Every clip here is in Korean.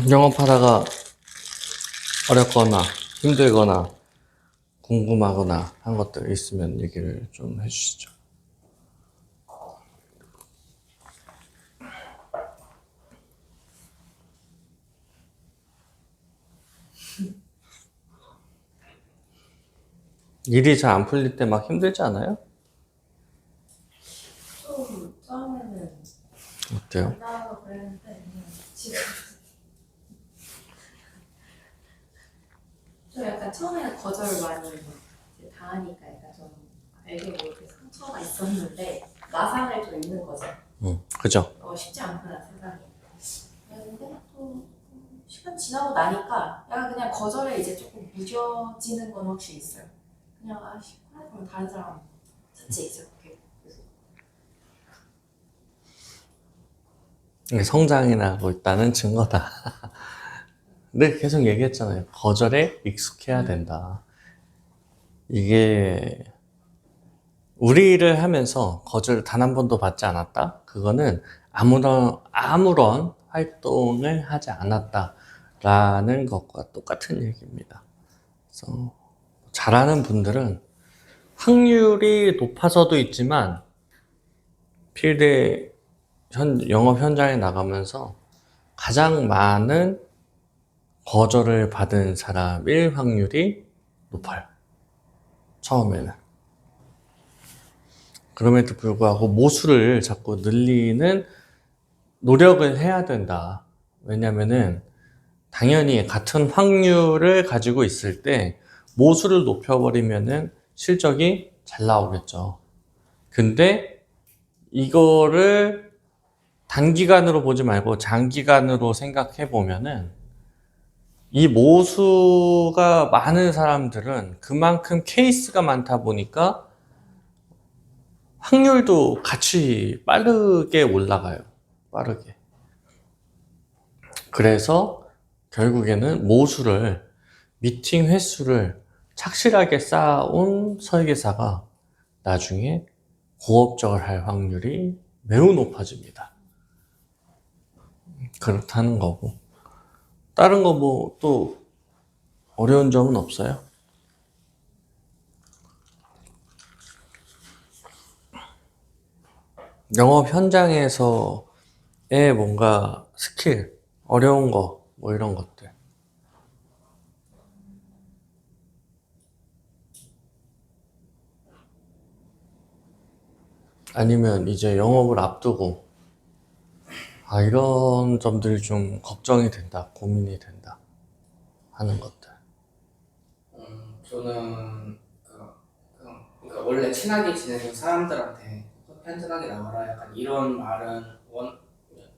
영업하다가 어렵거나 힘들거나 궁금하거나 한 것들 있으면 얘기를 좀 해주시죠. 일이 잘 안 풀릴 때 막 힘들지 않아요? 좀 처음에는 어때요? 안 나와서 그랬는데 지금 좀 약간 처음에는 거절을 많이 이제 당하니까 약간 좀 알게 모르게 상처가 있었는데 마상을 좀 있는 거죠. 그죠? 쉽지 않구나 세상에. 그런데 또 시간 지나고 나니까 약간 그냥 거절에 이제 조금 무뎌지는 건 확실히 있어요. 그냥 그래 그럼 다른 사람 찾지 이렇게. 이게 성장이 나고 있다는 증거다. 근데 계속 얘기했잖아요. 거절에 익숙해야 된다. 이게 우리를 하면서 거절 단 한 번도 받지 않았다? 그거는 아무런 활동을 하지 않았다라는 것과 똑같은 얘기입니다. 그래서 잘하는 분들은 확률이 높아서도 있지만 필드 영업 현장에 나가면서 가장 많은 거절을 받은 사람일 확률이 높아요. 처음에는. 그럼에도 불구하고 모수를 자꾸 늘리는 노력을 해야 된다. 왜냐면은 당연히 같은 확률을 가지고 있을 때 모수를 높여버리면은 실적이 잘 나오겠죠. 근데 이거를 단기간으로 보지 말고 장기간으로 생각해 보면은 이 모수가 많은 사람들은 그만큼 케이스가 많다 보니까 확률도 같이 빠르게 올라가요. 빠르게. 그래서 결국에는 미팅 횟수를 착실하게 쌓아온 설계사가 나중에 고업적을 할 확률이 매우 높아집니다. 그렇다는 거고. 다른 거 뭐 또 어려운 점은 없어요? 영업 현장에서의 뭔가 스킬, 어려운 거, 뭐 이런 것들. 아니면 이제 영업을 앞두고, 이런 점들이 좀 걱정이 된다, 고민이 된다 하는 것들. 저는 그러니까 원래 친하게 지내는 사람들한테 편안하게 나와라 약간 이런 말은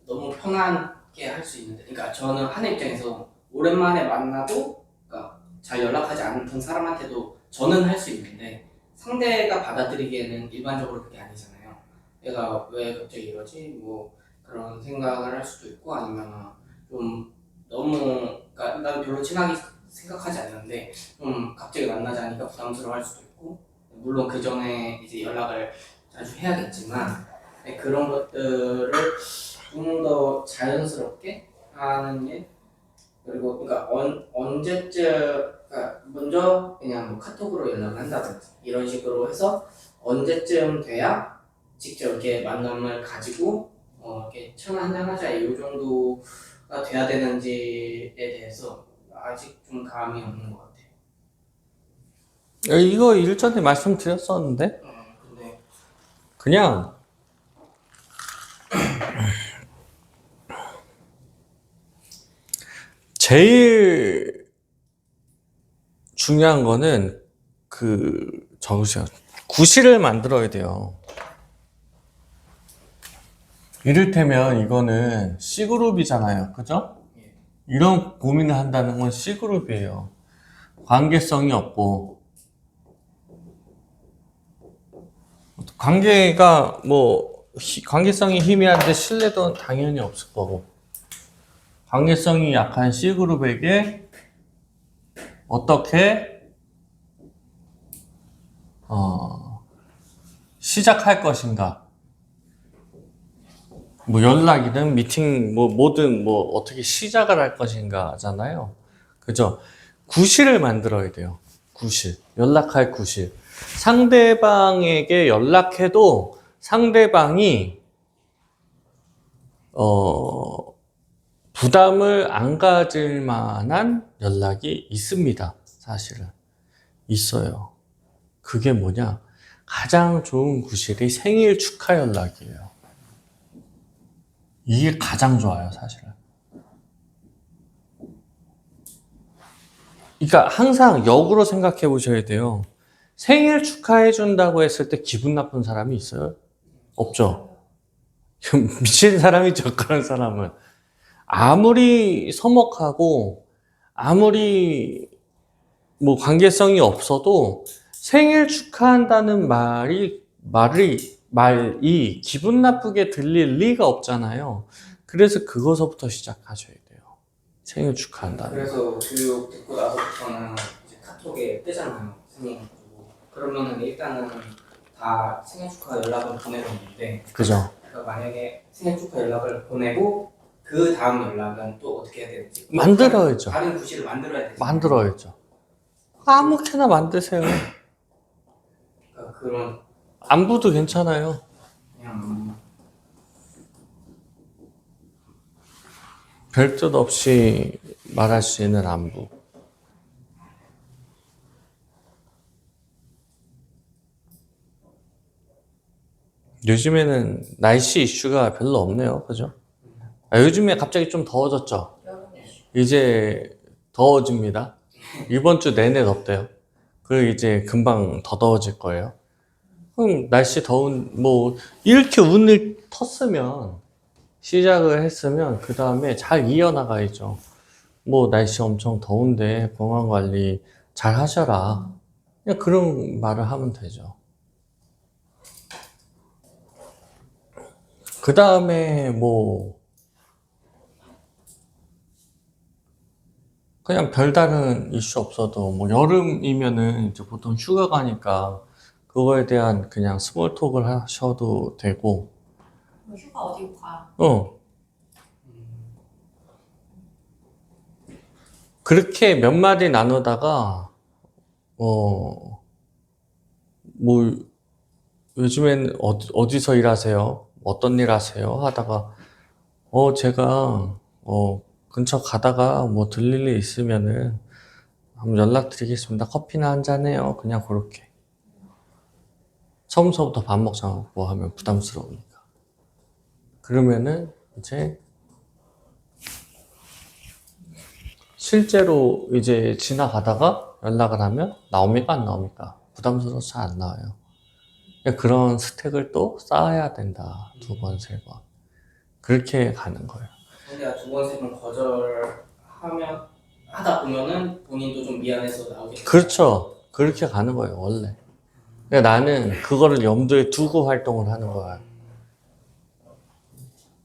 너무 편하게 할 수 있는데, 그러니까 저는 하는 입장에서 오랜만에 만나도 그러니까 잘 연락하지 않던 사람한테도 저는 할 수 있는데 상대가 받아들이기에는 일반적으로 그게 아니잖아요. 얘가 왜 갑자기 이러지? 뭐 그런 생각을 할 수도 있고, 아니면 좀 너무 그러니까 난 별로 친하게 생각하지 않는데 좀 갑자기 만나자니까 부담스러워할 수도 있고, 물론 그 전에 이제 연락을 자주 해야겠지만 그런 것들을 좀 더 자연스럽게 하는 게, 그리고 그러니까 언제쯤 그러니까 먼저 그냥 뭐 카톡으로 연락을 한다든지 이런 식으로 해서 언제쯤 돼야 직접 이렇게 만남을 가지고 이렇게 차 한잔 하자 이 정도가 돼야 되는지에 대해서 아직 좀 감이 없는 것 같아요. 이거 일전에 말씀드렸었는데, 근데 그냥 제일 중요한 거는 적으세요. 구실을 만들어야 돼요. 이를테면 이거는 C그룹이잖아요. 그죠? 이런 고민을 한다는 건 C그룹이에요. 관계성이 없고, 관계성이 희미한데 신뢰도는 당연히 없을 거고, 관계성이 약한 C그룹에게 어떻게 시작할 것인가, 뭐 연락이든 미팅 뭐 뭐든 뭐 어떻게 시작을 할 것인가잖아요. 그죠? 구실을 만들어야 돼요. 구실. 연락할 구실. 상대방에게 연락해도 상대방이 부담을 안 가질 만한 연락이 있습니다. 사실은. 있어요. 그게 뭐냐? 가장 좋은 구실이 생일 축하 연락이에요. 이게 가장 좋아요, 사실은. 그러니까 항상 역으로 생각해 보셔야 돼요. 생일 축하해 준다고 했을 때 기분 나쁜 사람이 있어요? 없죠. 미친 사람이죠, 그런 사람은. 아무리 서먹하고 아무리 뭐 관계성이 없어도 생일 축하한다는 말이 기분 나쁘게 들릴 리가 없잖아요. 그래서 그것부터 시작하셔야 돼요. 생일 축하한다는. 그래서 교육 듣고 나서부터는 이제 카톡에 뜨잖아요. 생일 가지고. 그러면은 일단은 다 생일 축하 연락을 보내놓는데 그죠? 그러니까 만약에 생일 축하 연락을 보내고 그 다음 연락은 또 어떻게 해야 될지 만들어야죠. 다른 구실을 만들어야 되죠. 만들어야죠. 아무렇게나 만드세요. 그러니까 그런 안부도 괜찮아요. 그냥 별 뜻 없이 말할 수 있는 안부. 요즘에는 날씨 이슈가 별로 없네요. 그죠? 요즘에 갑자기 좀 더워졌죠? 이제 더워집니다. 이번 주 내내 덥대요. 그리고 이제 금방 더 더워질 거예요. 그럼 날씨 뭐, 이렇게 운을 텄으면, 시작을 했으면, 그 다음에 잘 이어나가야죠. 뭐, 날씨 엄청 더운데, 건강 관리 잘 하셔라. 그냥 그런 말을 하면 되죠. 그 다음에 뭐, 그냥 별다른 이슈 없어도, 뭐, 여름이면은 이제 보통 휴가 가니까, 그거에 대한 그냥 스몰 톡을 하셔도 되고, 휴가 어디 가? 그렇게 몇 마디 나누다가, 뭐, 요즘엔 어디서 일하세요? 어떤 일 하세요? 하다가, 제가, 근처 가다가 뭐 들릴 일 있으면은 한번 연락드리겠습니다. 커피나 한잔 해요. 그냥 그렇게. 처음서부터 밥 먹자고 하면 부담스러우니까. 그러면은 이제 실제로 이제 지나가다가 연락을 하면 나옵니까? 안 나옵니까? 부담스러워서 잘 안 나와요. 그런 스택을 또 쌓아야 된다. 2번, 3번. 그렇게 가는 거예요. 근데 2번, 3번 하다 보면은 본인도 좀 미안해서 나오겠죠. 그렇죠. 그렇게 가는 거예요, 원래. 근데 나는 그거를 염두에 두고 활동을 하는 거야.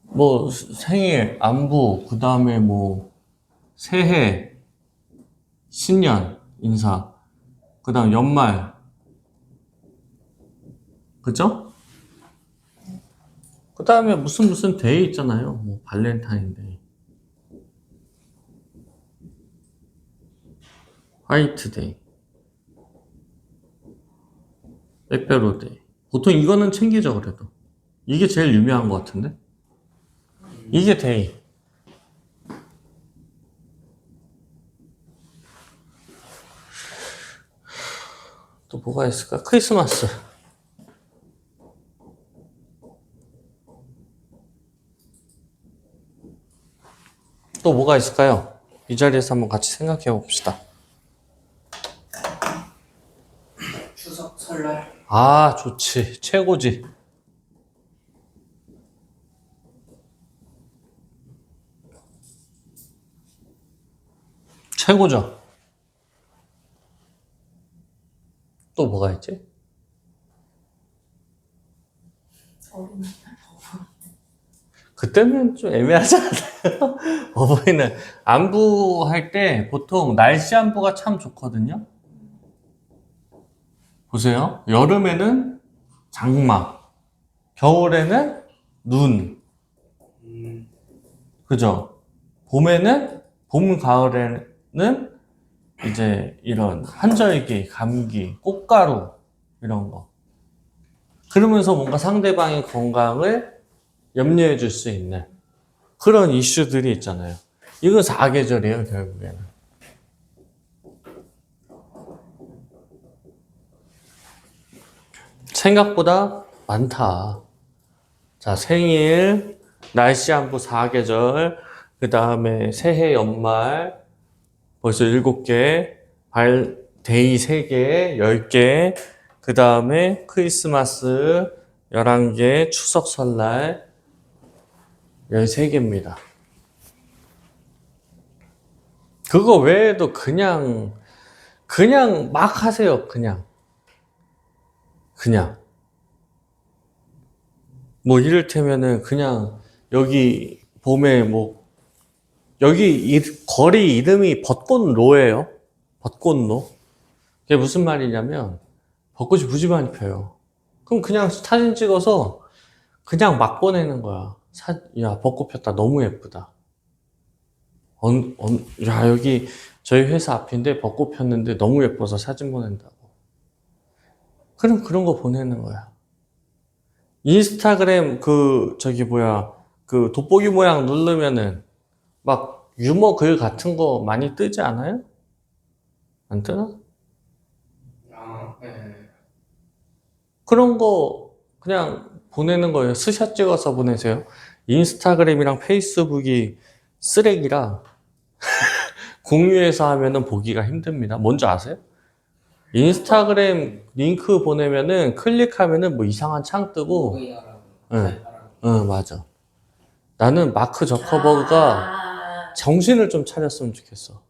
뭐, 생일, 안부, 그 다음에 뭐, 새해, 신년, 인사, 그 다음 연말. 그죠? 그 다음에 무슨 데이 있잖아요. 뭐, 발렌타인데이. 화이트데이. 빼빼로데이. 보통 이거는 챙기죠, 그래도. 이게 제일 유명한 것 같은데? 이게 데이. 또 뭐가 있을까? 크리스마스. 또 뭐가 있을까요? 이 자리에서 한번 같이 생각해 봅시다. 추석, 설날. 아, 좋지. 최고지. 최고죠. 또 뭐가 있지? 어린이날. 그때는 좀 애매하지 않아요? 어버이날 안부할 때 보통 날씨 안부가 참 좋거든요. 보세요. 여름에는 장마, 겨울에는 눈, 그죠? 봄, 가을에는 이제 이런 환절기, 감기, 꽃가루, 이런 거. 그러면서 뭔가 상대방의 건강을 염려해 줄 수 있는 그런 이슈들이 있잖아요. 이거 4계절이에요, 결국에는. 생각보다 많다. 자, 생일, 날씨 안보 4계절, 그 다음에 새해 연말, 벌써 7개, 데이 3개, 10개, 그 다음에 크리스마스 11개, 추석 설날 13개입니다. 그거 외에도 그냥 막 하세요, 그냥. 뭐 이를테면은 그냥 여기 봄에 뭐 여기 거리 이름이 벚꽃로예요. 벚꽃로. 그게 무슨 말이냐면 벚꽃이 무지 많이 펴요. 그럼 그냥 사진 찍어서 그냥 막 보내는 거야. 야, 벚꽃 폈다. 너무 예쁘다. 야, 여기 저희 회사 앞인데 벚꽃 폈는데 너무 예뻐서 사진 보낸다고. 그럼 그런 거 보내는 거야. 인스타그램 그 돋보기 모양 누르면은 막 유머 글 같은 거 많이 뜨지 않아요? 안 뜨나? 네. 그런 거 그냥 보내는 거예요. 스샷 찍어서 보내세요. 인스타그램이랑 페이스북이 쓰레기라 공유해서 하면은 보기가 힘듭니다. 뭔지 아세요? 인스타그램 링크 보내면은 클릭하면은 뭐 이상한 창 뜨고. 로그인하라고. 응, 가입하라고. 맞아. 나는 마크 저커버그가 정신을 좀 차렸으면 좋겠어.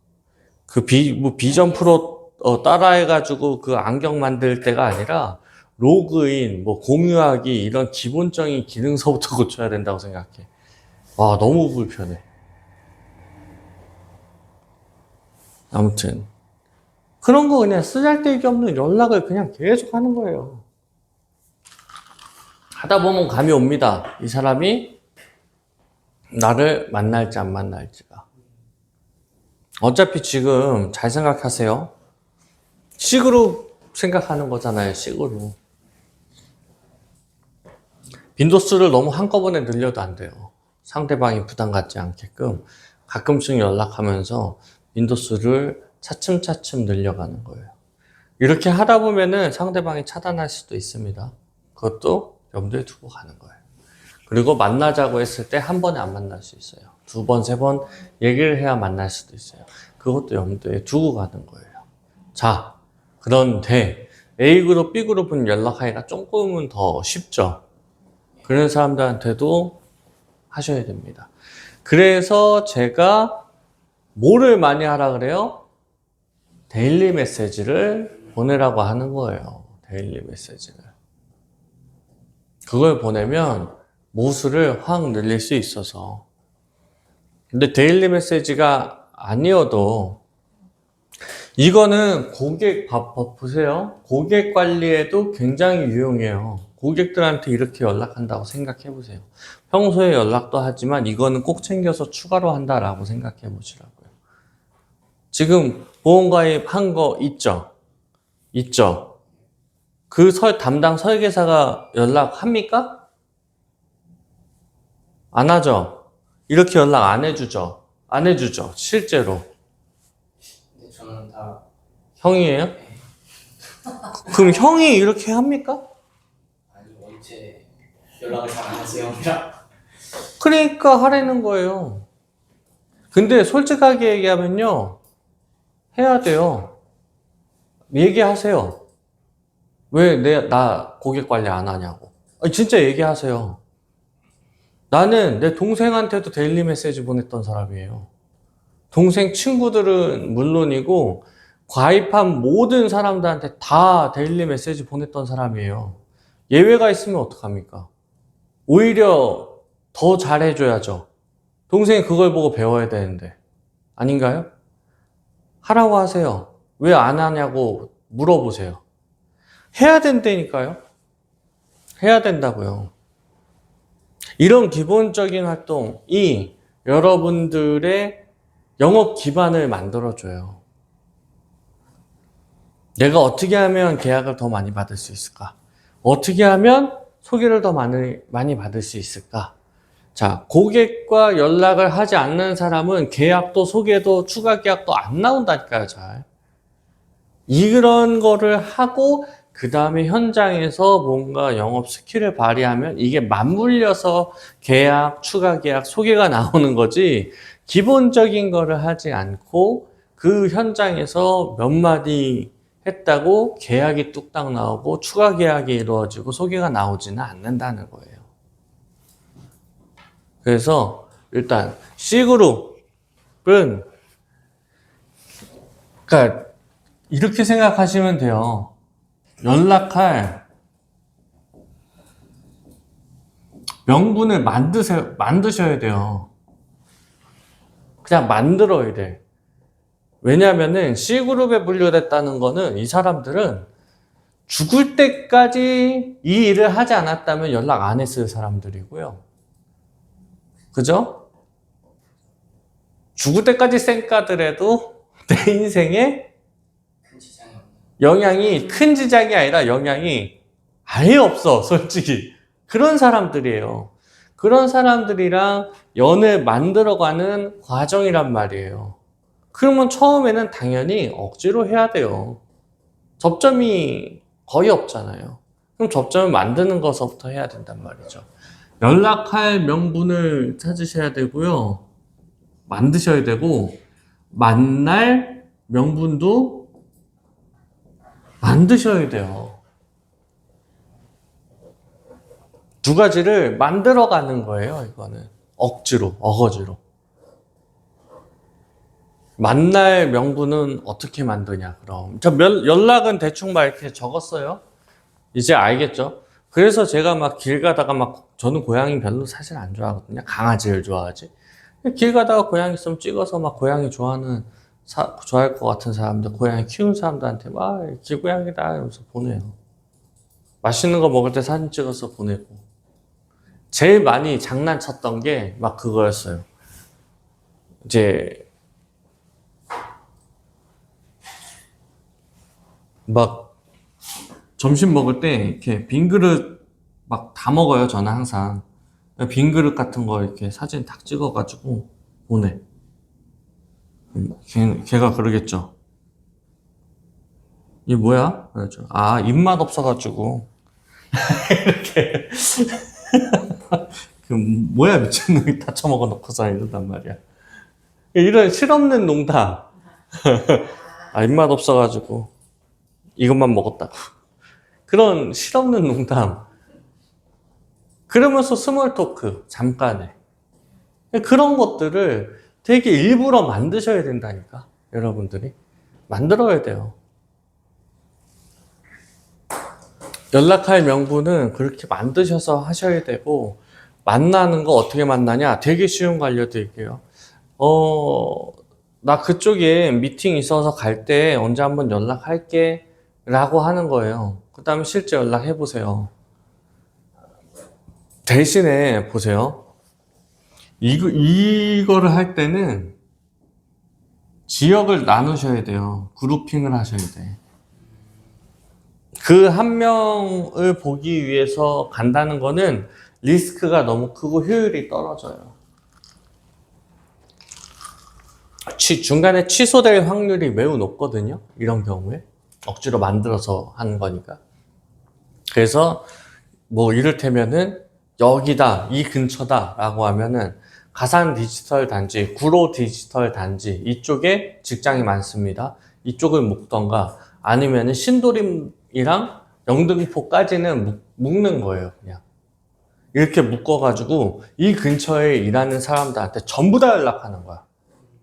비전 프로 따라해가지고 그 안경 만들 때가 아니라 로그인, 뭐 공유하기 이런 기본적인 기능서부터 고쳐야 된다고 생각해. 와, 너무 불편해. 아무튼 그런 거 그냥 쓰잘데기 없는 연락을 그냥 계속 하는 거예요. 하다 보면 감이 옵니다. 이 사람이 나를 만날지 안 만날지가. 어차피 지금 잘 생각하세요. 식으로 생각하는 거잖아요. 식으로. 빈도수를 너무 한꺼번에 늘려도 안 돼요. 상대방이 부담 갖지 않게끔 가끔씩 연락하면서 빈도수를 차츰차츰 늘려가는 거예요. 이렇게 하다 보면은 상대방이 차단할 수도 있습니다. 그것도 염두에 두고 가는 거예요. 그리고 만나자고 했을 때 한 번에 안 만날 수 있어요. 2번, 3번 얘기를 해야 만날 수도 있어요. 그것도 염두에 두고 가는 거예요. 자, 그런데 A그룹, B그룹은 연락하기가 조금은 더 쉽죠. 그런 사람들한테도 하셔야 됩니다. 그래서 제가 뭐를 많이 하라 그래요? 데일리 메시지를 보내라고 하는 거예요. 데일리 메시지를. 그걸 보내면 모수를 확 늘릴 수 있어서. 근데 데일리 메시지가 아니어도 이거는 보세요. 고객 관리에도 굉장히 유용해요. 고객들한테 이렇게 연락한다고 생각해 보세요. 평소에 연락도 하지만 이거는 꼭 챙겨서 추가로 한다라고 생각해 보시라고요. 지금 보험가입 한 거 있죠? 있죠? 그 담당 설계사가 연락합니까? 안 하죠? 이렇게 연락 안 해주죠? 안 해주죠? 실제로. 근데 저는 다 형이에요? 그럼 형이 이렇게 합니까? 아니 원체 연락을 잘 안 하세요. 그러니까 하라는 거예요. 근데 솔직하게 얘기하면요. 해야 돼요. 얘기하세요. 왜 나 고객 관리 안 하냐고. 진짜 얘기하세요. 나는 내 동생한테도 데일리 메시지 보냈던 사람이에요. 동생 친구들은 물론이고 가입한 모든 사람들한테 다 데일리 메시지 보냈던 사람이에요. 예외가 있으면 어떡합니까? 오히려 더 잘해줘야죠. 동생이 그걸 보고 배워야 되는데. 아닌가요? 하라고 하세요. 왜 안 하냐고 물어보세요. 해야 된다니까요. 해야 된다고요. 이런 기본적인 활동이 여러분들의 영업 기반을 만들어줘요. 내가 어떻게 하면 계약을 더 많이 받을 수 있을까? 어떻게 하면 소개를 더 많이 받을 수 있을까? 자, 고객과 연락을 하지 않는 사람은 계약도 소개도 추가 계약도 안 나온다니까요, 잘. 이런 거를 하고 그 다음에 현장에서 뭔가 영업 스킬을 발휘하면 이게 맞물려서 계약, 추가 계약, 소개가 나오는 거지 기본적인 거를 하지 않고 그 현장에서 몇 마디 했다고 계약이 뚝딱 나오고 추가 계약이 이루어지고 소개가 나오지는 않는다는 거예요. 그래서 일단 C그룹은 그러니까 이렇게 생각하시면 돼요. 연락할 명분을 만드셔야 돼요. 그냥 만들어야 돼. 왜냐면은 C그룹에 분류됐다는 거는 이 사람들은 죽을 때까지 이 일을 하지 않았다면 연락 안 했을 사람들이고요. 그죠? 죽을 때까지 쌩까더라도 내 인생에 큰 지장이 없는. 영향이 큰 지장이 아니라 영향이 아예 없어, 솔직히. 그런 사람들이에요. 그런 사람들이랑 연을 만들어가는 과정이란 말이에요. 그러면 처음에는 당연히 억지로 해야 돼요. 접점이 거의 없잖아요. 그럼 접점을 만드는 것부터 해야 된단 말이죠. 연락할 명분을 찾으셔야 되고요. 만드셔야 되고, 만날 명분도 만드셔야 돼요. 두 가지를 만들어가는 거예요, 이거는. 억지로, 어거지로. 만날 명분은 어떻게 만드냐, 그럼. 연락은 대충 막 이렇게 적었어요. 이제 알겠죠? 그래서 제가 막 길 가다가 저는 고양이 별로 사실 안 좋아하거든요. 강아지를 좋아하지. 길 가다가 고양이 있으면 찍어서 막 고양이 좋아할 것 같은 사람들, 고양이 키우는 사람들한테 막 길고양이다 이러면서 보내요. 맛있는 거 먹을 때 사진 찍어서 보내고. 제일 많이 장난쳤던 게 막 그거였어요. 이제 막 점심 먹을 때 이렇게 빈 그릇 막 다 먹어요, 저는 항상. 빈 그릇 같은 거 이렇게 사진 딱 찍어가지고 보내. 걔가 그러겠죠. 이게 뭐야? 그렇죠. 아, 입맛 없어가지고. 이렇게. 뭐야, 미친놈이 다 처먹어 놓고서 이런단 말이야. 이런 실없는 농담. 아, 입맛 없어가지고. 이것만 먹었다고. 그런 실없는 농담. 그러면서 스몰 토크, 잠깐에. 그런 것들을 되게 일부러 만드셔야 된다니까, 여러분들이. 만들어야 돼요. 연락할 명분은 그렇게 만드셔서 하셔야 되고, 만나는 거 어떻게 만나냐? 되게 쉬운 거 알려드릴게요. 나 그쪽에 미팅 있어서 갈 때 언제 한번 연락할게. 라고 하는 거예요. 그 다음에 실제 연락해보세요. 대신에 보세요. 이거를 할 때는 지역을 나누셔야 돼요. 그룹핑을 하셔야 돼. 그 한 명을 보기 위해서 간다는 거는 리스크가 너무 크고 효율이 떨어져요. 중간에 취소될 확률이 매우 높거든요. 이런 경우에. 억지로 만들어서 하는 거니까. 그래서 뭐 이를테면은 여기다, 이 근처다 라고 하면은 가산 디지털 단지, 구로 디지털 단지 이쪽에 직장이 많습니다. 이쪽을 묶던가 아니면은 신도림이랑 영등포까지는 묶는 거예요, 그냥. 이렇게 묶어가지고 이 근처에 일하는 사람들한테 전부 다 연락하는 거야.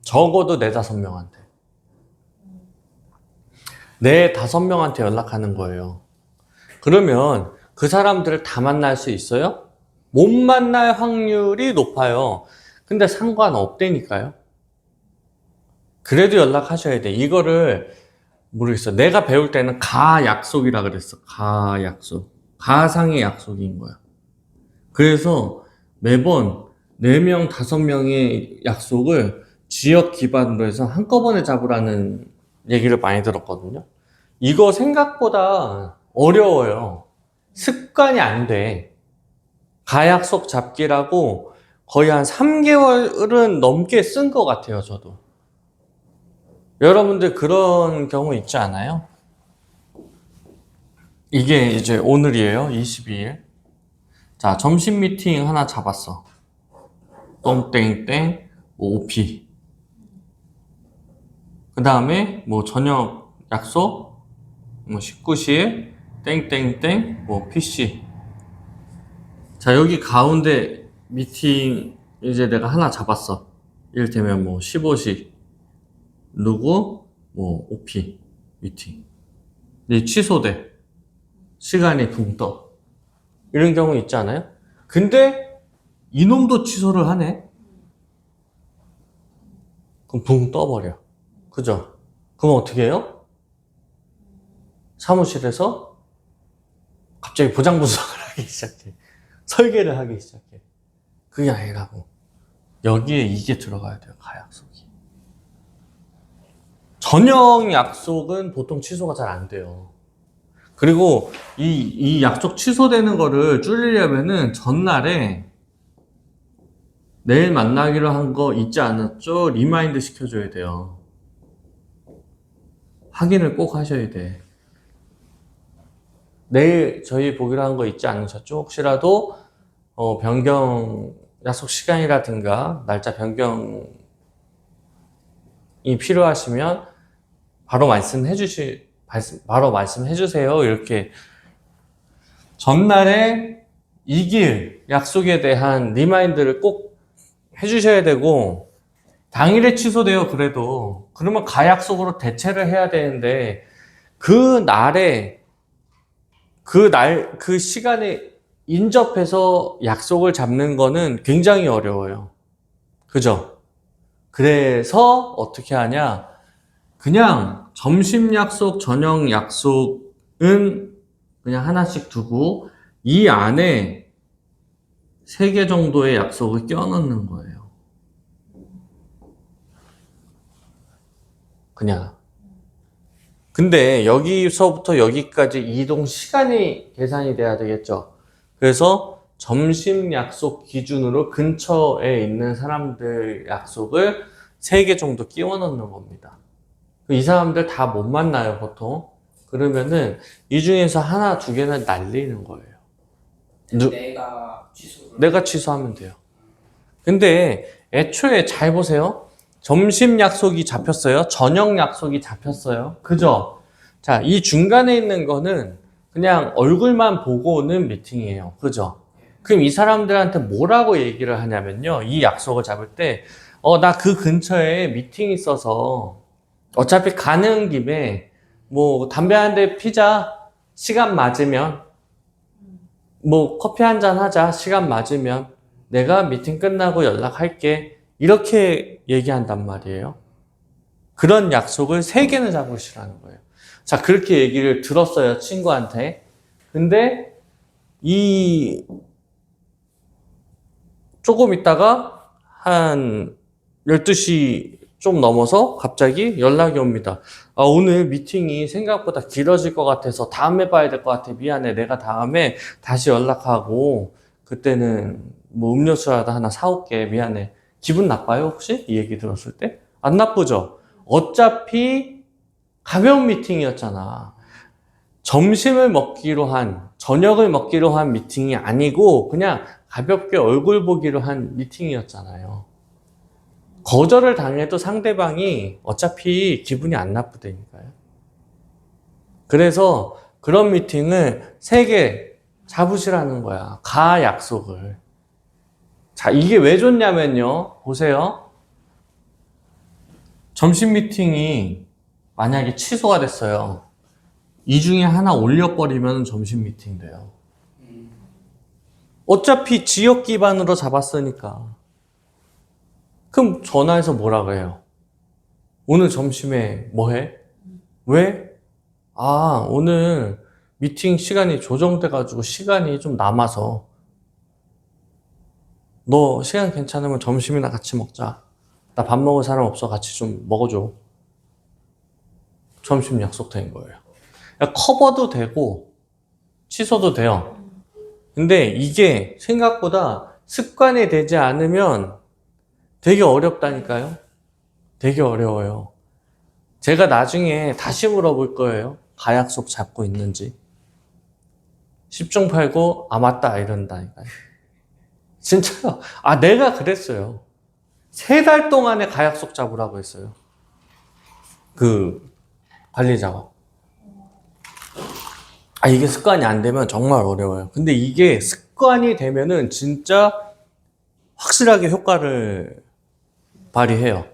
적어도 4-5명한테. 4-5명한테 연락하는 거예요. 그러면 그 사람들을 다 만날 수 있어요? 못 만날 확률이 높아요. 근데 상관없다니까요. 그래도 연락하셔야 돼. 이거를 모르겠어. 내가 배울 때는 가약속이라 그랬어. 가약속. 가상의 약속인 거야. 그래서 매번 4명, 5명의 약속을 지역 기반으로 해서 한꺼번에 잡으라는 얘기를 많이 들었거든요. 이거 생각보다 어려워요. 습관이 안 돼. 가약속 잡기라고 거의 한 3개월은 넘게 쓴 것 같아요, 저도. 여러분들 그런 경우 있지 않아요? 이게 이제 오늘이에요, 22일. 자, 점심 미팅 하나 잡았어. 똥땡땡, OP. 그 다음에 뭐 저녁 약속, 뭐 19시에 땡땡땡, 뭐 PC. 자, 여기 가운데 미팅 이제 내가 하나 잡았어. 이를테면 뭐 15시 누구 뭐 OP 미팅. 근데 취소돼. 시간이 붕 떠. 이런 경우 있지 않아요? 근데 이놈도 취소를 하네. 그럼 붕 떠버려. 그죠? 그럼 어떻게 해요? 사무실에서 갑자기 보장 분석을 하기 시작해. 설계를 하기 시작해. 그게 아니라고. 여기에 이게 들어가야 돼요. 가약속이. 저녁 약속은 보통 취소가 잘 안 돼요. 그리고 이 약속 취소되는 거를 줄이려면은 전날에 내일 만나기로 한 거 잊지 않았죠? 리마인드 시켜줘야 돼요. 확인을 꼭 하셔야 돼. 내일 저희 보기로 한 거 잊지 않으셨죠? 혹시라도 변경 약속 시간이라든가 날짜 변경이 필요하시면 바로 말씀해 주세요. 이렇게 전날에 이길 약속에 대한 리마인드를 꼭 해주셔야 되고, 당일에 취소돼요. 그래도 그러면 가약속으로 대체를 해야 되는데 그 시간에 인접해서 약속을 잡는 거는 굉장히 어려워요. 그죠? 그래서 어떻게 하냐? 그냥 점심 약속, 저녁 약속은 그냥 하나씩 두고 이 안에 3개 정도의 약속을 껴넣는 거예요. 그냥. 근데 여기서부터 여기까지 이동 시간이 계산이 돼야 되겠죠. 그래서 점심 약속 기준으로 근처에 있는 사람들 약속을 3개 정도 끼워 넣는 겁니다. 이 사람들 다 못 만나요, 보통. 그러면은 이 중에서 하나, 2개는 날리는 거예요. 내가 취소하면 돼요. 근데 애초에 잘 보세요. 점심 약속이 잡혔어요. 저녁 약속이 잡혔어요. 그죠? 자, 이 중간에 있는 거는 그냥 얼굴만 보고 오는 미팅이에요. 그죠? 그럼 이 사람들한테 뭐라고 얘기를 하냐면요. 이 약속을 잡을 때, 나 그 근처에 미팅이 있어서 어차피 가는 김에 뭐 담배 한 대 피자, 시간 맞으면, 뭐 커피 한 잔 하자, 시간 맞으면 내가 미팅 끝나고 연락할게. 이렇게 얘기한단 말이에요. 그런 약속을 3개는 잡으시라는 거예요. 자, 그렇게 얘기를 들었어요, 친구한테. 근데 조금 있다가 한 12시 좀 넘어서 갑자기 연락이 옵니다. 오늘 미팅이 생각보다 길어질 것 같아서 다음에 봐야 될 것 같아. 미안해. 내가 다음에 다시 연락하고 그때는 뭐 음료수라도 하나 사올게. 미안해. 기분 나빠요, 혹시? 이 얘기 들었을 때? 안 나쁘죠? 어차피 가벼운 미팅이었잖아. 저녁을 먹기로 한 미팅이 아니고 그냥 가볍게 얼굴 보기로 한 미팅이었잖아요. 거절을 당해도 상대방이 어차피 기분이 안 나쁘다니까요. 그래서 그런 미팅을 3개 잡으시라는 거야. 약속을. 자, 이게 왜 좋냐면요. 보세요. 점심 미팅이 만약에 취소가 됐어요. 이 중에 하나 올려버리면 점심 미팅 돼요. 어차피 지역 기반으로 잡았으니까. 그럼 전화해서 뭐라 그래요? 오늘 점심에 뭐 해? 왜? 오늘 미팅 시간이 조정돼가지고 시간이 좀 남아서 너 시간 괜찮으면 점심이나 같이 먹자. 나 밥 먹을 사람 없어. 같이 좀 먹어줘. 점심 약속된 거예요. 그러니까 커버도 되고 취소도 돼요. 근데 이게 생각보다 습관이 되지 않으면 되게 어렵다니까요. 되게 어려워요. 제가 나중에 다시 물어볼 거예요. 가약속 잡고 있는지. 10중 8구 아 맞다 이런다니까요. 진짜요. 아 내가 그랬어요. 3달 동안에 가약속 잡으라고 했어요. 그 관리자가. 아 이게 습관이 안 되면 정말 어려워요. 근데 이게 습관이 되면은 진짜 확실하게 효과를 발휘해요.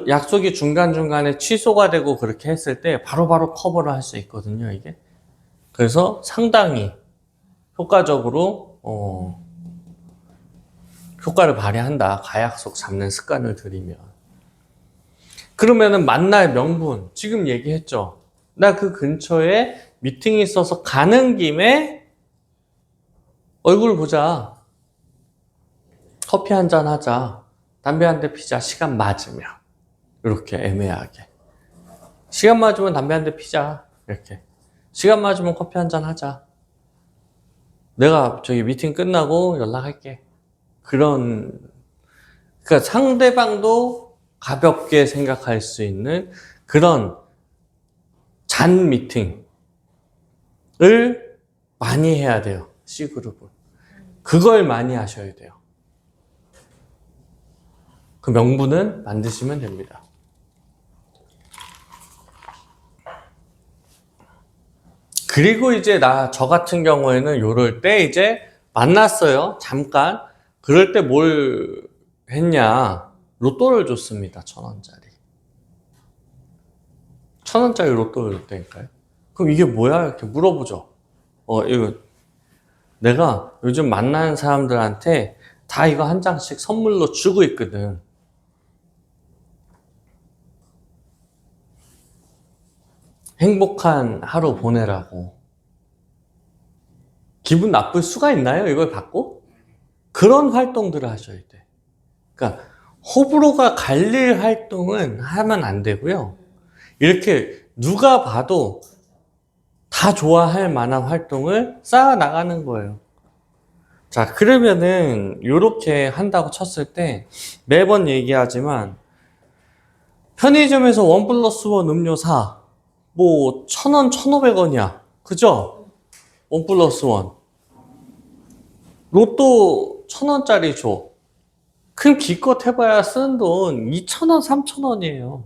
약속이 중간중간에 취소가 되고 그렇게 했을 때 바로바로 커버를 할 수 있거든요, 이게. 그래서 상당히 효과적으로, 효과를 발휘한다. 가약속 잡는 습관을 들이면. 그러면은 만날 명분, 지금 얘기했죠. 나 그 근처에 미팅이 있어서 가는 김에 얼굴 보자. 커피 한잔 하자. 담배 한 대 피자. 시간 맞으면. 이렇게 애매하게. 시간 맞으면 담배 한 대 피자. 이렇게. 시간 맞으면 커피 한잔 하자. 내가 저기 미팅 끝나고 연락할게. 그러니까 상대방도 가볍게 생각할 수 있는 그런 잔 미팅을 많이 해야 돼요. C그룹은. 그걸 많이 하셔야 돼요. 그 명분은 만드시면 됩니다. 그리고 이제 저 같은 경우에는 요럴 때 이제 만났어요. 잠깐. 그럴 때 뭘 했냐. 로또를 줬습니다. 1,000원짜리. 1,000원짜리 로또를 줬다니까요. 그럼 이게 뭐야? 이렇게 물어보죠. 이거 내가 요즘 만나는 사람들한테 다 이거 한 장씩 선물로 주고 있거든. 행복한 하루 보내라고. 기분 나쁠 수가 있나요? 이걸 받고? 그런 활동들을 하셔야 돼. 그러니까 호불호가 갈릴 활동은 하면 안 되고요. 이렇게 누가 봐도 다 좋아할 만한 활동을 쌓아 나가는 거예요. 자, 그러면은 이렇게 한다고 쳤을 때 매번 얘기하지만 편의점에서 1+1 음료 사. 뭐 1,000원, 1,500원이야. 그죠? 1+1. 로또 1,000원짜리 줘. 그럼 기껏 해봐야 쓰는 돈 2,000원, 3,000원이에요.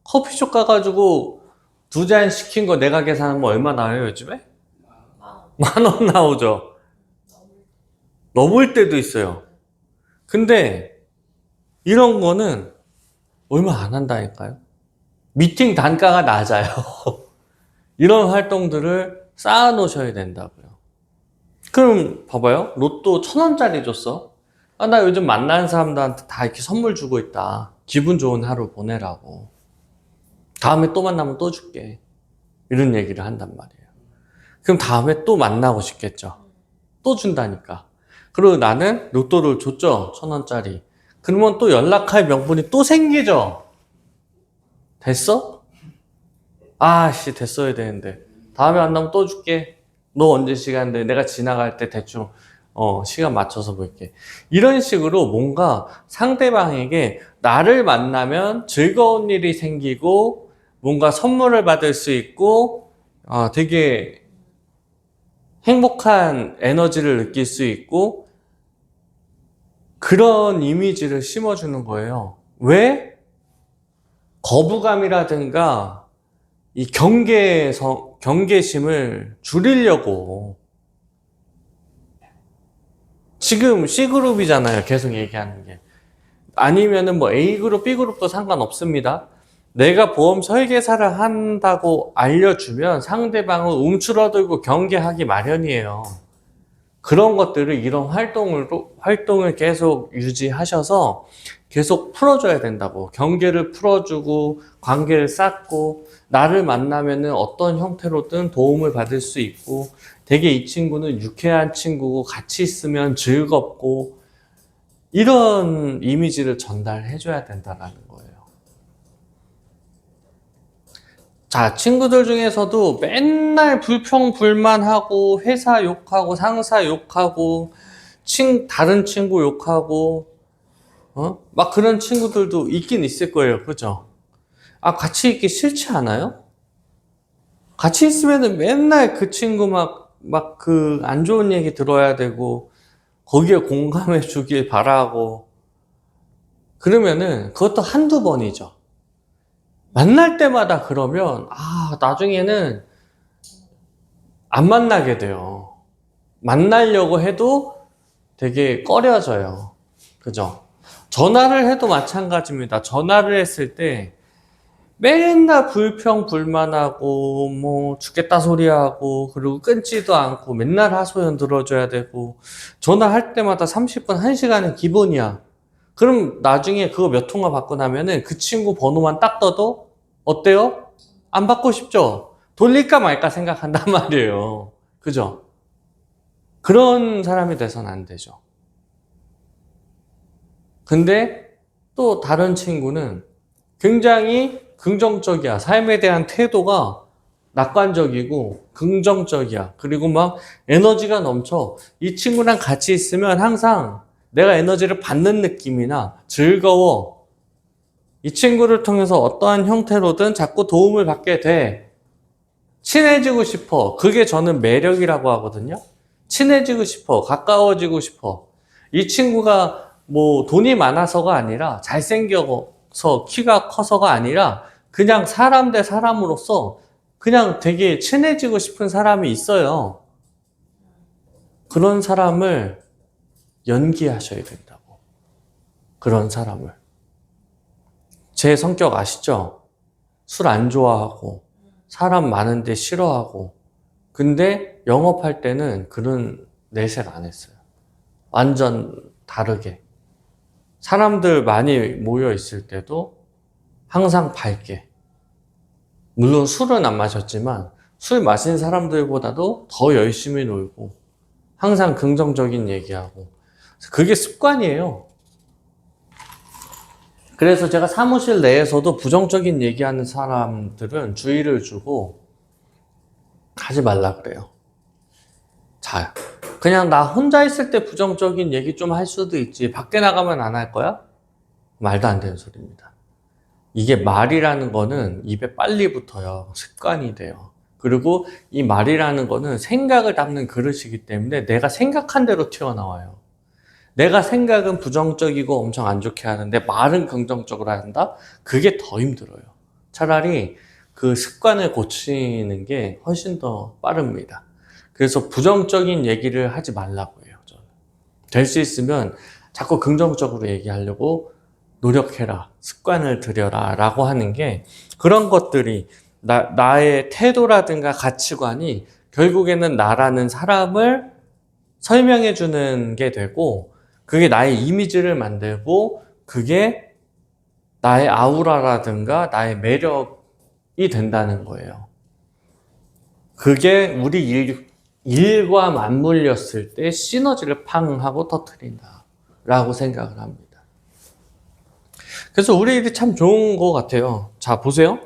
커피숍 가가지고 2잔 시킨 거 내가 계산하면 얼마 나와요, 요즘에? 10,000원 나오죠. 넘을 때도 있어요. 근데 이런 거는 얼마 안 한다니까요. 미팅 단가가 낮아요. 이런 활동들을 쌓아 놓으셔야 된다고요. 그럼 봐봐요. 로또 1,000원짜리 줬어. 나 요즘 만나는 사람들한테 다 이렇게 선물 주고 있다. 기분 좋은 하루 보내라고. 다음에 또 만나면 또 줄게. 이런 얘기를 한단 말이에요. 그럼 다음에 또 만나고 싶겠죠. 또 준다니까. 그리고 나는 로또를 줬죠. 1,000원짜리. 그러면 또 연락할 명분이 또 생기죠. 됐어? 아씨 됐어야 되는데. 다음에 만나면 또 줄게. 너 언제 시간 돼? 내가 지나갈 때 대충 시간 맞춰서 볼게. 이런 식으로 뭔가 상대방에게 나를 만나면 즐거운 일이 생기고 뭔가 선물을 받을 수 있고 되게 행복한 에너지를 느낄 수 있고 그런 이미지를 심어주는 거예요. 왜? 거부감이라든가 이 경계심을 줄이려고. 지금 C그룹이잖아요. 계속 얘기하는 게. 아니면은 뭐 A그룹, B그룹도 상관없습니다. 내가 보험 설계사를 한다고 알려주면 상대방은 움츠러들고 경계하기 마련이에요. 그런 것들을 이런 활동을 계속 유지하셔서 계속 풀어줘야 된다고. 경계를 풀어주고 관계를 쌓고 나를 만나면은 어떤 형태로든 도움을 받을 수 있고 되게 이 친구는 유쾌한 친구고 같이 있으면 즐겁고 이런 이미지를 전달해줘야 된다라는 거예요. 자, 친구들 중에서도 맨날 불평불만하고 회사 욕하고 상사 욕하고 다른 친구 욕하고 막 그런 친구들도 있긴 있을 거예요. 그죠? 아, 같이 있기 싫지 않아요? 같이 있으면은 맨날 그 친구 막 그 안 좋은 얘기 들어야 되고, 거기에 공감해 주길 바라고, 그러면은 그것도 한두 번이죠. 만날 때마다 그러면, 나중에는 안 만나게 돼요. 만나려고 해도 되게 꺼려져요. 그죠? 전화를 해도 마찬가지입니다. 전화를 했을 때 맨날 불평불만하고 뭐 죽겠다 소리하고 그리고 끊지도 않고 맨날 하소연 들어줘야 되고 전화할 때마다 30분, 1시간은 기본이야. 그럼 나중에 그거 몇 통화 받고 나면은 그 친구 번호만 딱 떠도 어때요? 안 받고 싶죠? 돌릴까 말까 생각한단 말이에요. 그죠? 그런 사람이 돼서는 안 되죠. 근데 또 다른 친구는 굉장히 긍정적이야. 삶에 대한 태도가 낙관적이고 긍정적이야. 그리고 막 에너지가 넘쳐. 이 친구랑 같이 있으면 항상 내가 에너지를 받는 느낌이나 즐거워. 이 친구를 통해서 어떠한 형태로든 자꾸 도움을 받게 돼. 친해지고 싶어. 그게 저는 매력이라고 하거든요. 친해지고 싶어. 가까워지고 싶어. 이 친구가 뭐 돈이 많아서가 아니라 잘생겨서 키가 커서가 아니라 그냥 사람 대 사람으로서 그냥 되게 친해지고 싶은 사람이 있어요. 그런 사람을 연기하셔야 된다고. 그런 사람을. 제 성격 아시죠? 술 안 좋아하고 사람 많은데 싫어하고 근데 영업할 때는 그런 내색 안 했어요. 완전 다르게. 사람들 많이 모여 있을 때도 항상 밝게. 물론 술은 안 마셨지만 술 마신 사람들보다도 더 열심히 놀고 항상 긍정적인 얘기하고 그게 습관이에요. 그래서 제가 사무실 내에서도 부정적인 얘기하는 사람들은 주의를 주고 하지 말라 그래요. 자, 그냥 나 혼자 있을 때 부정적인 얘기 좀 할 수도 있지. 밖에 나가면 안 할 거야? 말도 안 되는 소리입니다. 이게 말이라는 거는 입에 빨리 붙어요. 습관이 돼요. 그리고 이 말이라는 거는 생각을 담는 그릇이기 때문에 내가 생각한 대로 튀어나와요. 내가 생각은 부정적이고 엄청 안 좋게 하는데 말은 긍정적으로 한다? 그게 더 힘들어요. 차라리 그 습관을 고치는 게 훨씬 더 빠릅니다. 그래서 부정적인 얘기를 하지 말라고 해요. 저는. 될 수 있으면 자꾸 긍정적으로 얘기하려고 노력해라. 습관을 들여라. 라고 하는 게 그런 것들이 나의 태도라든가 가치관이 결국에는 나라는 사람을 설명해 주는 게 되고 그게 나의 이미지를 만들고 그게 나의 아우라라든가 나의 매력이 된다는 거예요. 그게 우리 일과 맞물렸을 때 시너지를 팡 하고 터뜨린다 라고 생각을 합니다. 그래서 우리 일이 참 좋은 것 같아요. 자, 보세요.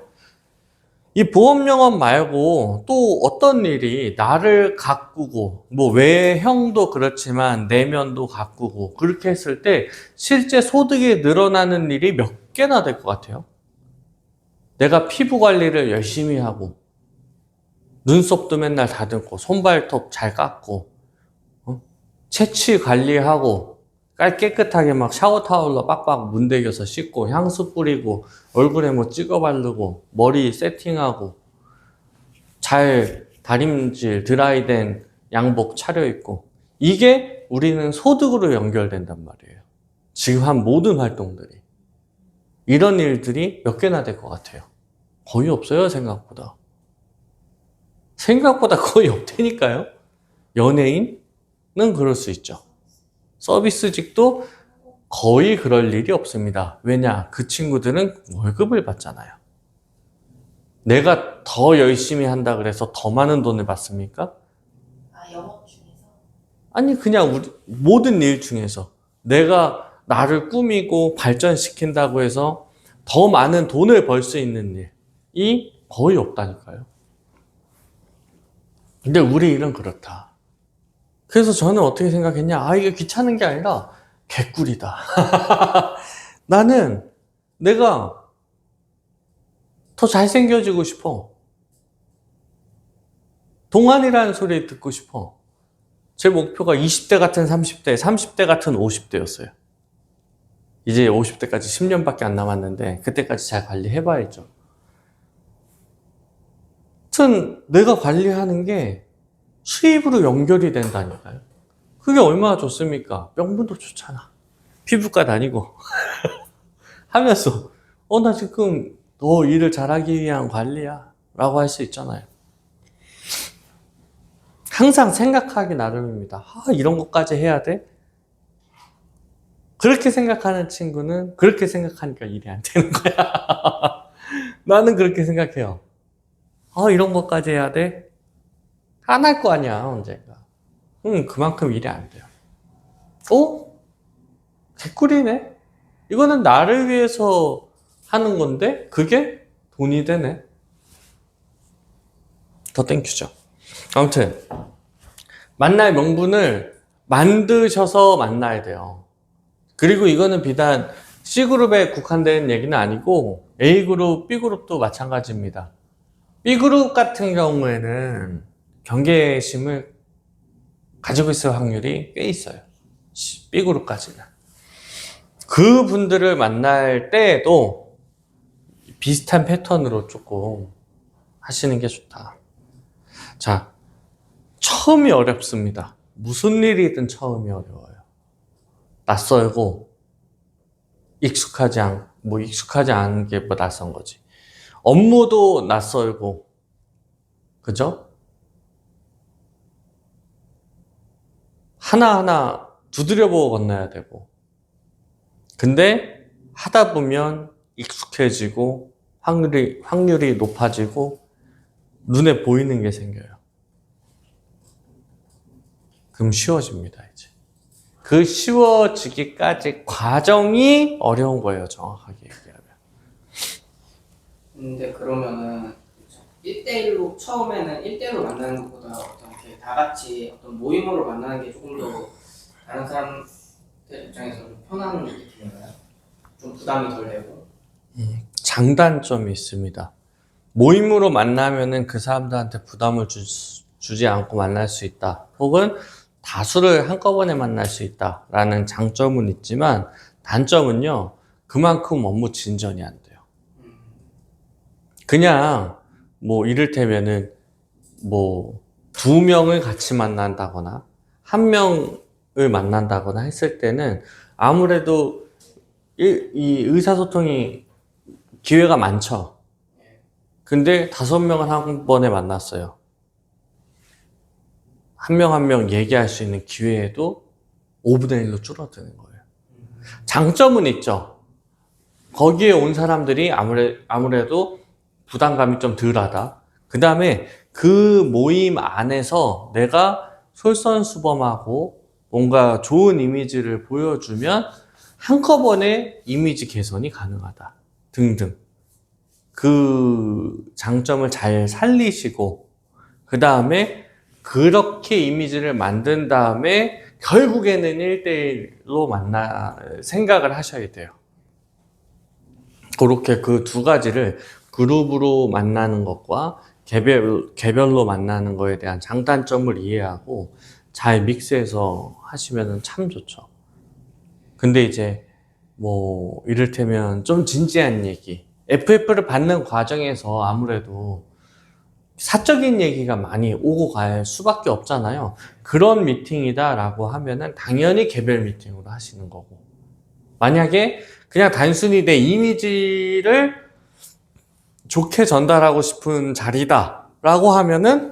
이 보험 영업 말고 또 어떤 일이 나를 가꾸고 뭐 외형도 그렇지만 내면도 가꾸고 그렇게 했을 때 실제 소득이 늘어나는 일이 몇 개나 될 것 같아요? 내가 피부 관리를 열심히 하고 눈썹도 맨날 다듬고 손발톱 잘 깎고 채취 관리하고 깨끗하게 막 샤워 타월로 빡빡 문대겨서 씻고 향수 뿌리고 얼굴에 뭐 찍어 바르고 머리 세팅하고 잘 다림질 드라이된 양복 차려입고 이게 우리는 소득으로 연결된단 말이에요. 지금 한 모든 활동들이 이런 일들이 몇 개나 될 것 같아요? 거의 없어요. 생각보다 거의 없다니까요. 연예인은 그럴 수 있죠. 서비스직도 거의 그럴 일이 없습니다. 왜냐? 그 친구들은 월급을 받잖아요. 내가 더 열심히 한다 그래서 더 많은 돈을 받습니까? 아, 영업 중에서? 아니, 그냥 모든 일 중에서 내가 나를 꾸미고 발전시킨다고 해서 더 많은 돈을 벌 수 있는 일이 거의 없다니까요. 근데 우리 일은 그렇다. 그래서 저는 어떻게 생각했냐? 아, 이게 귀찮은 게 아니라 개꿀이다. 나는 내가 더 잘생겨지고 싶어. 동안이라는 소리 듣고 싶어. 제 목표가 20대 같은 30대, 30대 같은 50대였어요. 이제 50대까지 10년밖에 안 남았는데 그때까지 잘 관리해봐야죠. 하여튼 내가 관리하는 게 수입으로 연결이 된다니까요. 그게 얼마나 좋습니까? 명분도 좋잖아. 피부과 다니고 하면서 나 지금 너 일을 잘하기 위한 관리야 라고 할 수 있잖아요. 항상 생각하기 나름입니다. 이런 것까지 해야 돼? 그렇게 생각하는 친구는 그렇게 생각하니까 일이 안 되는 거야. 나는 그렇게 생각해요. 이런 것까지 해야 돼? 안 할 거 아니야, 언젠가. 그만큼 일이 안 돼요. 개꿀이네? 이거는 나를 위해서 하는 건데, 그게 돈이 되네. 더 땡큐죠. 아무튼, 만날 명분을 만드셔서 만나야 돼요. 그리고 이거는 비단 C그룹에 국한된 얘기는 아니고, A그룹, B그룹도 마찬가지입니다. B그룹 같은 경우에는 경계심을 가지고 있을 확률이 꽤 있어요. B그룹까지는. 그분들을 만날 때에도 비슷한 패턴으로 조금 하시는 게 좋다. 자, 처음이 어렵습니다. 무슨 일이든 처음이 어려워요. 낯설고 익숙하지 않은 게 뭐 낯선 거지. 업무도 낯설고, 그죠? 하나하나 두드려보고 건너야 되고. 근데 하다 보면 익숙해지고 확률이 높아지고 눈에 보이는 게 생겨요. 그럼 쉬워집니다, 이제. 그 쉬워지기까지 과정이 어려운 거예요, 정확하게 얘기하면. 근데 그러면은 1대1로 처음에는 1대1로 만나는 것보다 어떤 이렇게 다 같이 어떤 모임으로 만나는 게 조금 더 다른 사람들 입장에서 좀 편한 느낌인가요? 좀 부담이 덜 되고. 장단점이 있습니다. 모임으로 만나면은 그 사람들한테 부담을 주지 않고 만날 수 있다. 혹은 다수를 한꺼번에 만날 수 있다라는 장점은 있지만 단점은요, 그만큼 업무 진전이 안 돼요. 그냥 이를테면은 2명을 같이 만난다거나 1명을 만난다거나 했을 때는 아무래도 이 의사소통이 기회가 많죠. 근데 5명을 한 번에 만났어요. 한 명 한 명 얘기할 수 있는 기회도 5분의 1로 줄어드는 거예요. 장점은 있죠. 거기에 온 사람들이 아무래도 부담감이 좀 덜하다. 그 다음에 그 모임 안에서 내가 솔선수범하고 뭔가 좋은 이미지를 보여주면 한꺼번에 이미지 개선이 가능하다. 등등. 그 장점을 잘 살리시고, 그 다음에 그렇게 이미지를 만든 다음에 결국에는 1대1로 생각을 하셔야 돼요. 그렇게 그 두 가지를 그룹으로 만나는 것과 개별로 만나는 거에 대한 장단점을 이해하고 잘 믹스해서 하시면 참 좋죠. 근데 이제 이를테면 좀 진지한 얘기, FF를 받는 과정에서 아무래도 사적인 얘기가 많이 오고 갈 수밖에 없잖아요. 그런 미팅이다 라고 하면은 당연히 개별 미팅으로 하시는 거고, 만약에 그냥 단순히 내 이미지를 좋게 전달하고 싶은 자리다 라고 하면은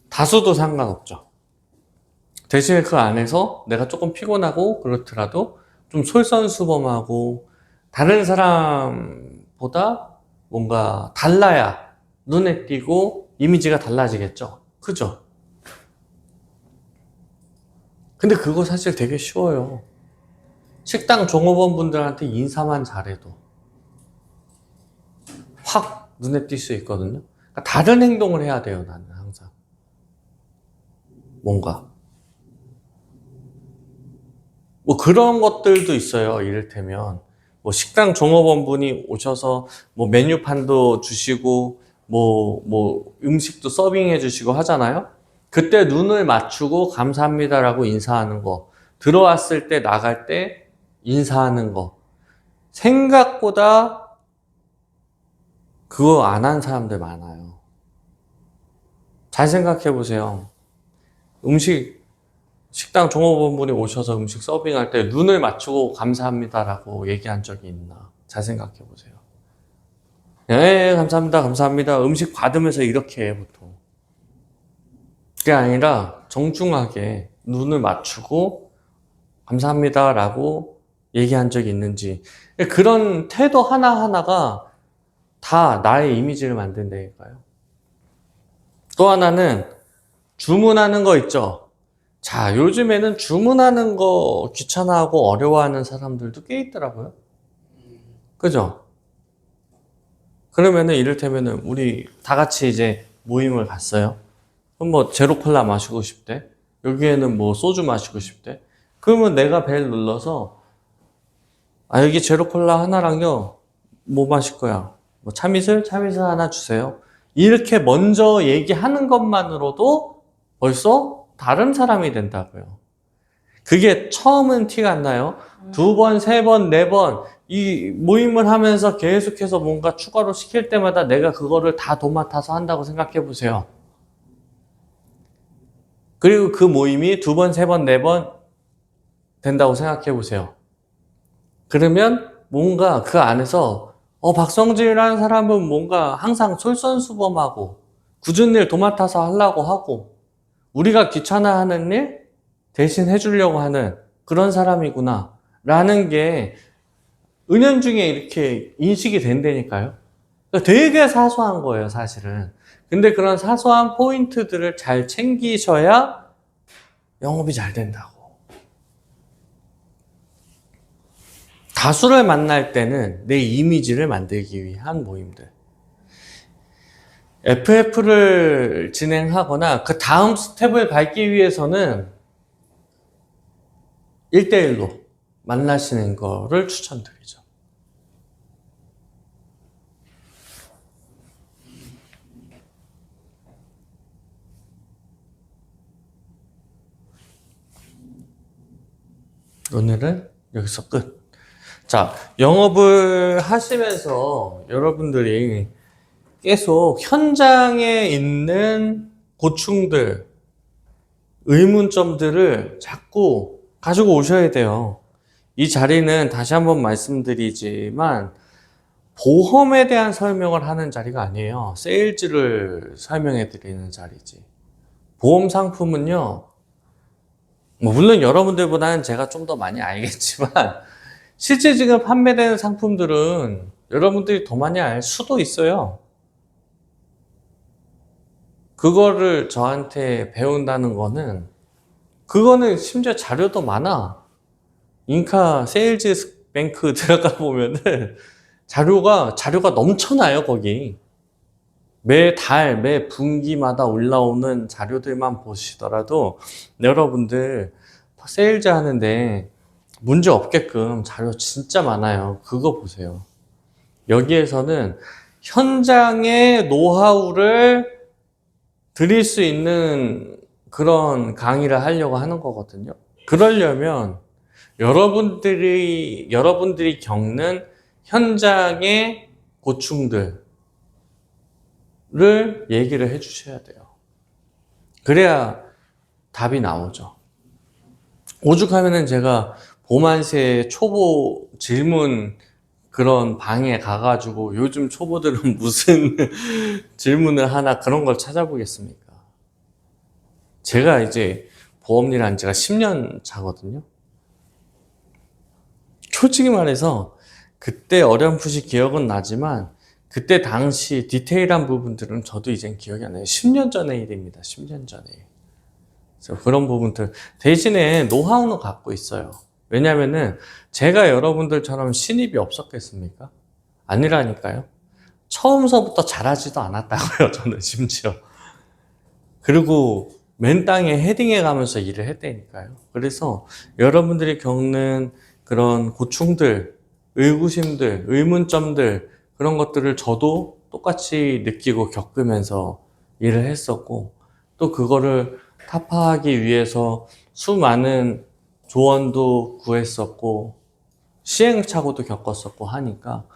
다수도 상관없죠. 대신에 그 안에서 내가 조금 피곤하고 그렇더라도 좀 솔선수범하고 다른 사람보다 뭔가 달라야 눈에 띄고 이미지가 달라지겠죠. 그죠? 근데 그거 사실 되게 쉬워요. 식당 종업원 분들한테 인사만 잘해도 확 눈에 띌 수 있거든요. 그러니까 다른 행동을 해야 돼요, 나는 항상. 뭔가. 뭐 그런 것들도 있어요. 이를테면 뭐 식당 종업원분이 오셔서 뭐 메뉴판도 주시고 뭐 음식도 서빙해 주시고 하잖아요. 그때 눈을 맞추고 감사합니다라고 인사하는 거, 들어왔을 때 나갈 때 인사하는 거, 생각보다 그거 안 한 사람들 많아요. 잘 생각해 보세요. 식당 종업원분이 오셔서 음식 서빙할 때 눈을 맞추고 감사합니다라고 얘기한 적이 있나? 잘 생각해 보세요. 네, 감사합니다, 감사합니다. 음식 받으면서 이렇게 해, 보통. 그게 아니라 정중하게 눈을 맞추고 감사합니다라고 얘기한 적이 있는지. 그런 태도 하나하나가 다 나의 이미지를 만든다니까요. 또 하나는 주문하는 거 있죠. 자, 요즘에는 주문하는 거 귀찮아하고 어려워하는 사람들도 꽤 있더라고요. 그죠? 그러면은 이를테면은 우리 다 같이 이제 모임을 갔어요. 그럼 뭐 제로 콜라 마시고 싶대. 여기에는 뭐 소주 마시고 싶대. 그러면 내가 벨 눌러서 아, 여기 제로 콜라 하나랑요. 뭐 마실 거야? 뭐 참이슬? 참이슬 하나 주세요. 이렇게 먼저 얘기하는 것만으로도 벌써 다른 사람이 된다고요. 그게 처음은 티가 안 나요. 두 번, 세 번, 네 번, 이 모임을 하면서 계속해서 뭔가 추가로 시킬 때마다 내가 그거를 다 도맡아서 한다고 생각해 보세요. 그리고 그 모임이 두 번, 세 번, 네 번 된다고 생각해 보세요. 그러면 뭔가 그 안에서 박성진이라는 사람은 뭔가 항상 솔선수범하고 굳은 일 도맡아서 하려고 하고 우리가 귀찮아하는 일 대신 해주려고 하는 그런 사람이구나 라는 게 은연중에 이렇게 인식이 된다니까요. 그러니까 되게 사소한 거예요, 사실은. 근데 그런 사소한 포인트들을 잘 챙기셔야 영업이 잘 된다고. 다수를 만날 때는 내 이미지를 만들기 위한 모임들. FF를 진행하거나 그 다음 스텝을 밟기 위해서는 1대1로 만나시는 거를 추천드리죠. 오늘은 여기서 끝. 자, 영업을 하시면서 여러분들이 계속 현장에 있는 고충들, 의문점들을 자꾸 가지고 오셔야 돼요. 이 자리는 다시 한번 말씀드리지만 보험에 대한 설명을 하는 자리가 아니에요. 세일즈를 설명해 드리는 자리지. 보험 상품은요, 뭐 물론 여러분들보다는 제가 좀 더 많이 알겠지만 실제 지금 판매되는 상품들은 여러분들이 더 많이 알 수도 있어요. 그거를 저한테 배운다는 거는 그거는 심지어 자료도 많아. 인카 세일즈 뱅크 들어가 보면은 자료가 넘쳐나요, 거기. 매달, 매 분기마다 올라오는 자료들만 보시더라도 여러분들 세일즈 하는데 문제 없게끔 자료 진짜 많아요. 그거 보세요. 여기에서는 현장의 노하우를 드릴 수 있는 그런 강의를 하려고 하는 거거든요. 그러려면 여러분들이 겪는 현장의 고충들을 얘기를 해 주셔야 돼요. 그래야 답이 나오죠. 오죽하면은 제가 보만시에 초보 질문 그런 방에 가가지고 요즘 초보들은 무슨 질문을 하나 그런 걸 찾아보겠습니까? 제가 이제 보험일 한 지가 10년 차거든요. 솔직히 말해서 그때 어렴풋이 기억은 나지만 그때 당시 디테일한 부분들은 저도 이젠 기억이 안 나요. 10년 전의 일입니다. 10년 전의 일. 그래서 그런 부분들 대신에 노하우는 갖고 있어요. 왜냐면은 제가 여러분들처럼 신입이 없었겠습니까? 아니라니까요. 처음서부터 잘하지도 않았다고요. 저는 심지어. 그리고 맨 땅에 헤딩해 가면서 일을 했다니까요. 그래서 여러분들이 겪는 그런 고충들, 의구심들, 의문점들 그런 것들을 저도 똑같이 느끼고 겪으면서 일을 했었고 또 그거를 타파하기 위해서 수많은 조언도 구했었고 시행착오도 겪었었고 하니까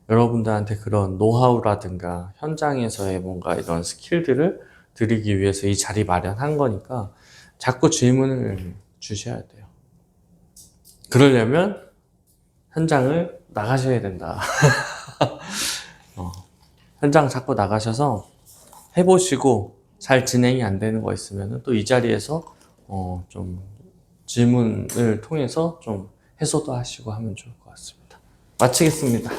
여러분들한테 그런 노하우라든가 현장에서의 뭔가 이런 스킬들을 드리기 위해서 이 자리 마련한 거니까 자꾸 질문을 주셔야 돼요. 그러려면 현장을 나가셔야 된다. 현장 자꾸 나가셔서 해보시고 잘 진행이 안 되는 거 있으면 또 이 자리에서 좀 질문을 통해서 좀 해소도 하시고 하면 좋을 것 같습니다. 마치겠습니다.